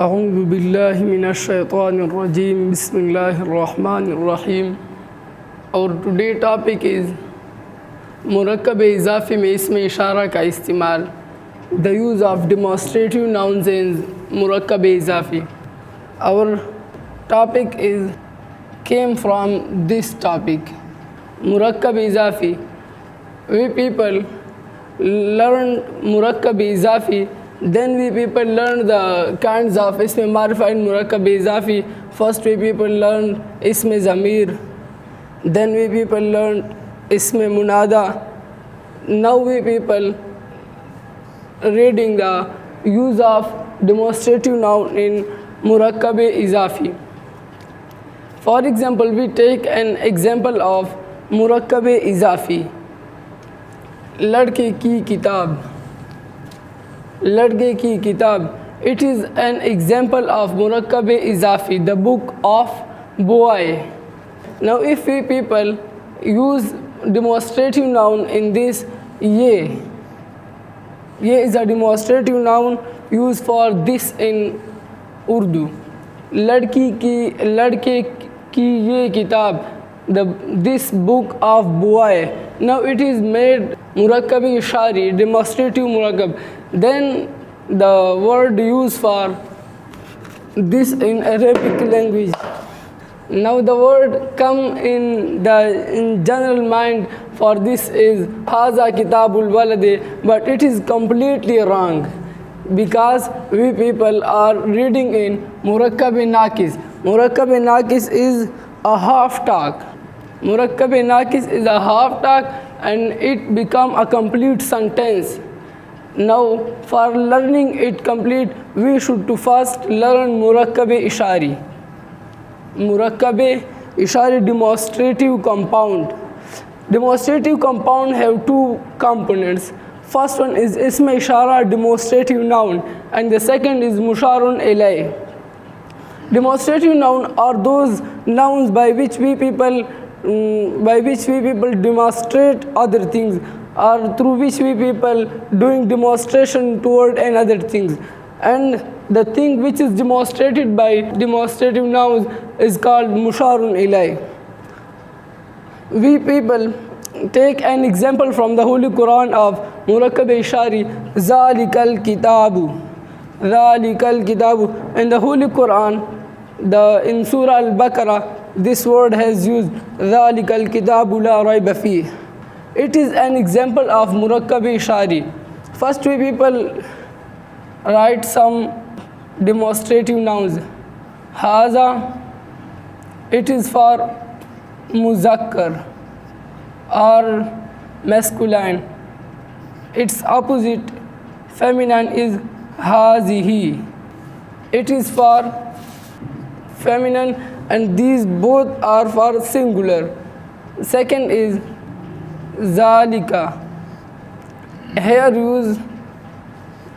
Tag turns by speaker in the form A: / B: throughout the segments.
A: أعوذ بالله من الشيطان الرجيم بسم الله الرحمن الرحيم. Our today topic is Murakkab izafi में इसम इशारा का इस्तेमाल. The use of demonstrative nouns in Murakkab izafi. Our topic is came from this topic. Murakkab izafi. We people learn Murakkab izafi. Then we people learn the kinds of Ism Ma'rifa in Murakkab izafi. First we people learn Ism Zamir. Then we people learn Ism Munada. Now we people reading the use of demonstrative noun in Murakkab izafi. For example, we take an example of Murakkab izafi. Ladke ki kitab. Ladke ki kitab. It is an example of Murakkab izafi, the book of boy. Now if we people use demonstrative noun in this, ye is a demonstrative noun used for this in Urdu. Ladke ki ye kitab, this book of boy. Now it is made Murakkab Ishari, demonstrative Murakkab. Then the word used for this in Arabic language. Now the word come in general mind for this is Haza Kitabul Walade, but it is completely wrong because we people are reading in Murakkab Nakis. Murakkab Nakis is a half talk. Murakkab Nakis is a half talk and it become a complete sentence. Now for learning it complete, we should to first learn Murakkab Ishari. Murakkab Ishari demonstrative compound. Demonstrative compound have two components. First one is Ism Ishara, demonstrative noun, and the second is Musharun Ilay. Demonstrative noun are those nouns by which we people demonstrate other things, or through which we people doing demonstration toward another things. And the thing which is demonstrated by demonstrative nouns is called Musharun Ilay. We people take an example from the Holy Quran of Murakkab Ishari, Zalikal Kitabu. Zalikal Kitabu. In the Holy Quran, in Surah Al-Baqarah, this word has used Zalikal Kitabu la rayba fi. It is an example of Murakkab Ishari. First we people write some demonstrative nouns. Haza, it is for muzakkar or masculine. Its opposite feminine is hazihi. It is for feminine and these both are for singular. Second is zalika. Here use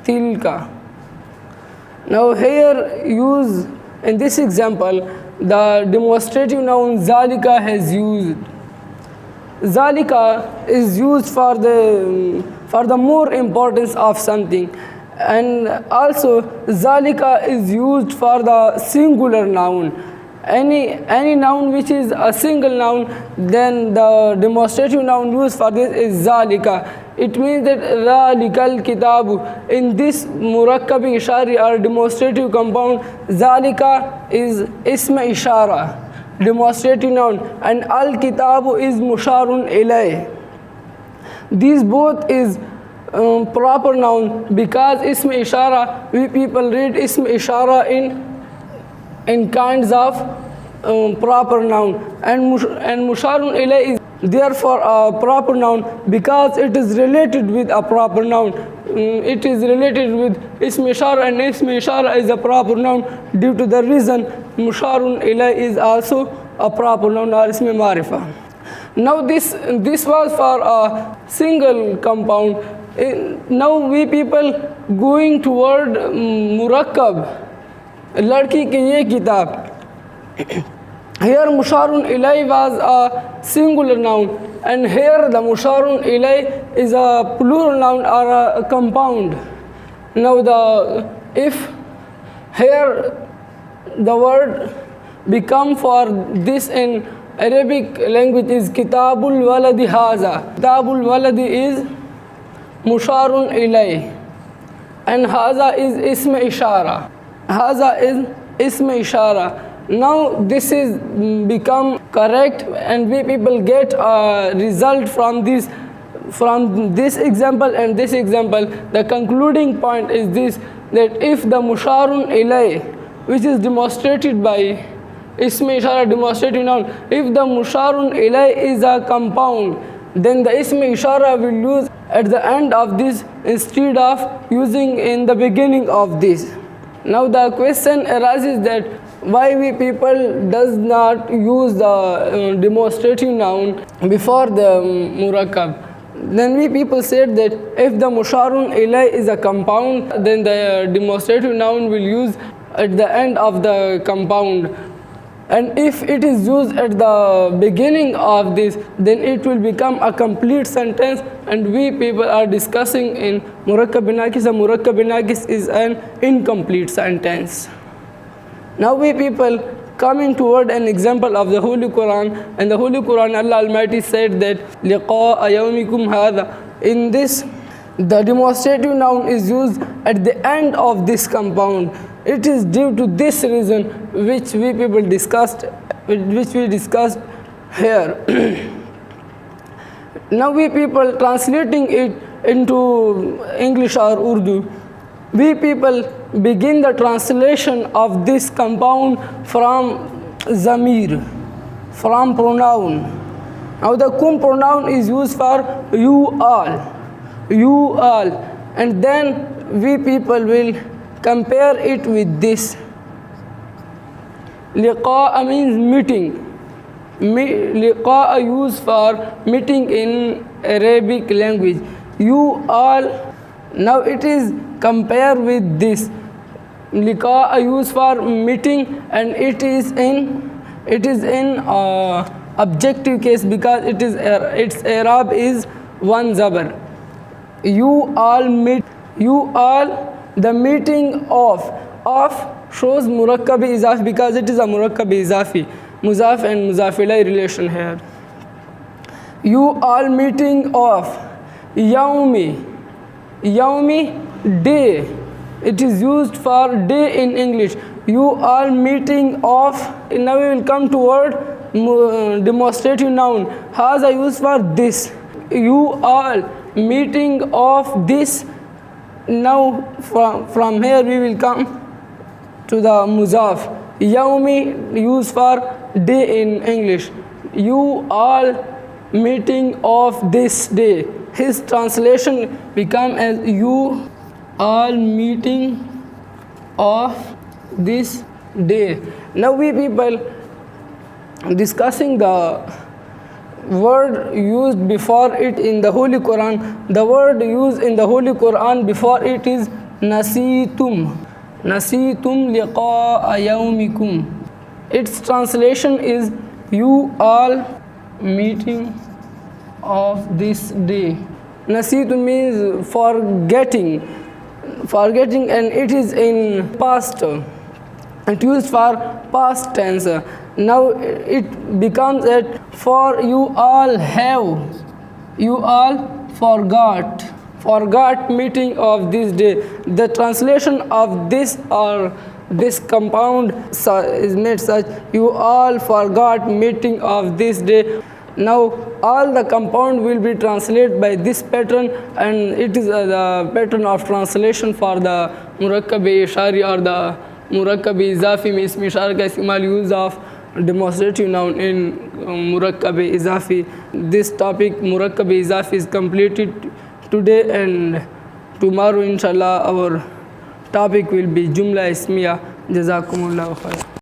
A: tilka. Now here use in this example the demonstrative noun zalika has used. Zalika is used for the more importance of something, and also zalika is used for the singular noun. Any noun which is a single noun, then the demonstrative noun used for this is zalika. It means that zalikal kitabu. In this Murakkab Ishari or demonstrative compound, zalika is Ism Ishara, demonstrative noun, and al kitabu is Musharun Ilay. These both is proper noun because Ism Ishara, we people read Ism Ishara in kinds of proper noun, and Musharun Ilay is therefore a proper noun because it is related with a proper noun. It is related with Ism Ishara, and Ism Ishara is a proper noun. Due to the reason Musharun Ilay is also a proper noun or Ism Ma'rifa. Now this was for a single compound. Now we people going toward Murakkab. Ladki ki ye kitab. Here Musharun Ilay was a singular noun, and here the Musharun Ilay is a plural noun or a compound. Now if Here the word become for this in Arabic language is kitabul waladi haza. Kitabul waladi is musharun ilay, and haza is ism ishara. Haza is ism ishara. Now this is become correct, and we people get a result from this example and this example. The concluding point is this, that if the musharun ilay, which is demonstrated by Ism Ishara demonstrative noun, if the musharun ilay is a compound, then the Ism Ishara will use at the end of this instead of using in the beginning of this. Now the question arises that why we people does not use the demonstrative noun before the Murakkab. Then we people said that if the musharun ilay is a compound, then the demonstrative noun will use at the end of the compound. And if it is used at the beginning of this, then it will become a complete sentence, and we people are discussing in Murakkab binaqis. A Murakkab binaqis is an incomplete sentence. Now we people coming toward an example of the Holy Quran, and the Holy Quran Allah Almighty said that liqa'a yawmikum hadha. In this, the demonstrative noun is used at the end of this compound. It is due to this reason which we people discussed, here. Now we people translating it into English or Urdu, we people begin the translation of this compound from zamir, from pronoun. Now the kum pronoun is used for you all, and then we people will compare it with this. Liqa'a means meeting. Liqa'a used for meeting in Arabic language. You all. Now it is compared with this. Liqa'a used for meeting, and it is in objective case because its i'rab is one zabar. You all meet. You all. The meeting of shows Murakkab izafi because it is a Murakkab izafi. Muzaf and Muzaf ilay relation here. You all meeting of Yawmi. Yawmi, day. It is used for day in English. You all meeting of. Now we will come to word demonstrative noun. Haza used for this. You all meeting of this. Now from here we will come to the Muzaf. Yawmi used for day in English. You all meeting of this day. His translation become as you all meeting of this day. Now we people discussing the word used before it in the Holy Quran. The word used in the Holy Quran before it is nasitum. Nasitum liqa'a yawmikum. Its translation is you all meeting of this day. Nasitum means forgetting, and it is in past. It used for past tense. Now it becomes that for you all have, you all forgot meeting of this day. The translation of this or this compound is made such, you all forgot meeting of this day. Now all the compound will be translated by this pattern, and it is the pattern of translation for the Murakkab Ishari or the Murakkab Izafi में Ism Ishara का इस्तेमाल use of demonstrative noun in Murakkab Izafi. This topic Murakkab Izafi is completed today, and tomorrow inshallah our topic will be Jumla Ismiya. Jazakumullahu khair.